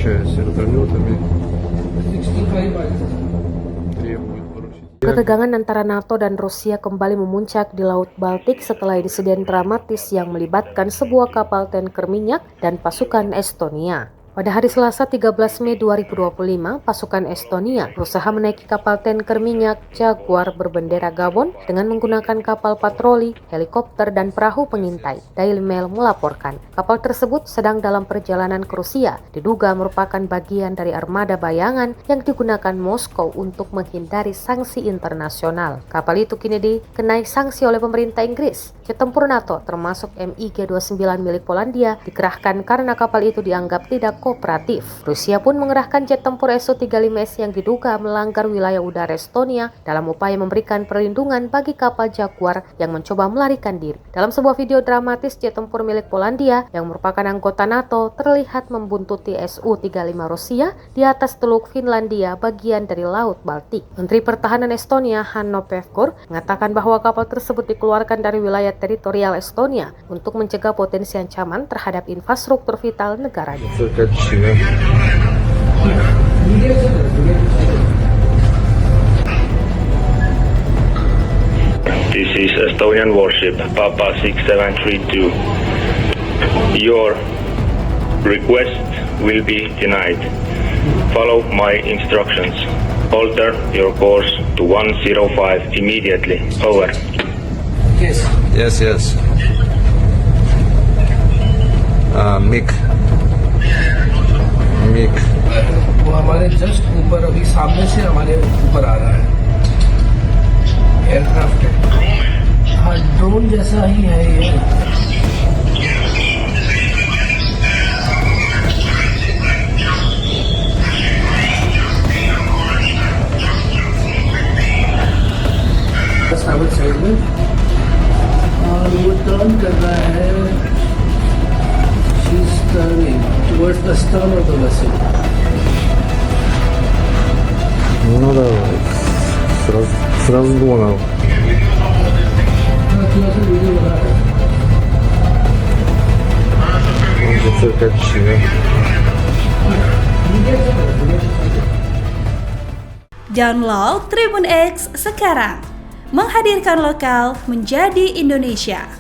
защищая с вертолетами, 65 требует поручить. Ketegangan antara NATO dan Rusia kembali memuncak di Laut Baltik setelah insiden dramatis yang melibatkan sebuah kapal tanker minyak dan pasukan Estonia. Pada hari Selasa 13 Mei 2025, pasukan Estonia berusaha menaiki kapal tanker minyak Jaguar berbendera Gabon dengan menggunakan kapal patroli, helikopter, dan perahu pengintai. Daily Mail melaporkan, kapal tersebut sedang dalam perjalanan ke Rusia, diduga merupakan bagian dari armada bayangan yang digunakan Moskow untuk menghindari sanksi internasional. Kapal itu kini dikenai sanksi oleh pemerintah Inggris. Jet tempur NATO termasuk MiG-29 milik Polandia dikerahkan karena kapal itu dianggap tidak kooperatif. Rusia pun mengerahkan jet tempur Su-35S yang diduga melanggar wilayah udara Estonia dalam upaya memberikan perlindungan bagi kapal Jaguar yang mencoba melarikan diri. Dalam sebuah video dramatis, jet tempur milik Polandia yang merupakan anggota NATO terlihat membuntuti Su-35 Rusia di atas Teluk Finlandia bagian dari Laut Baltik. Menteri Pertahanan Estonia Hanno Pevkur mengatakan bahwa kapal tersebut dikeluarkan dari wilayah teritorial Estonia untuk mencegah potensi ancaman terhadap infrastruktur vital negaranya. This is Estonian warship Papa 6732. Your request will be denied. Follow my instructions. Alter your course to 105 immediately. Over. Yes. Yes. MiG. वो हमारे जस्ट ऊपर अभी सामने से हमारे ऊपर आ रहा है एयरक्राफ्ट है। हाँ, ड्रोन जैसा ही है ये। साइड में और वो टर्न कर रहा है। She's turning towards the stern of the vessel. Ну давай. С разгона. Download Tribun X sekarang, menghadirkan lokal menjadi Indonesia.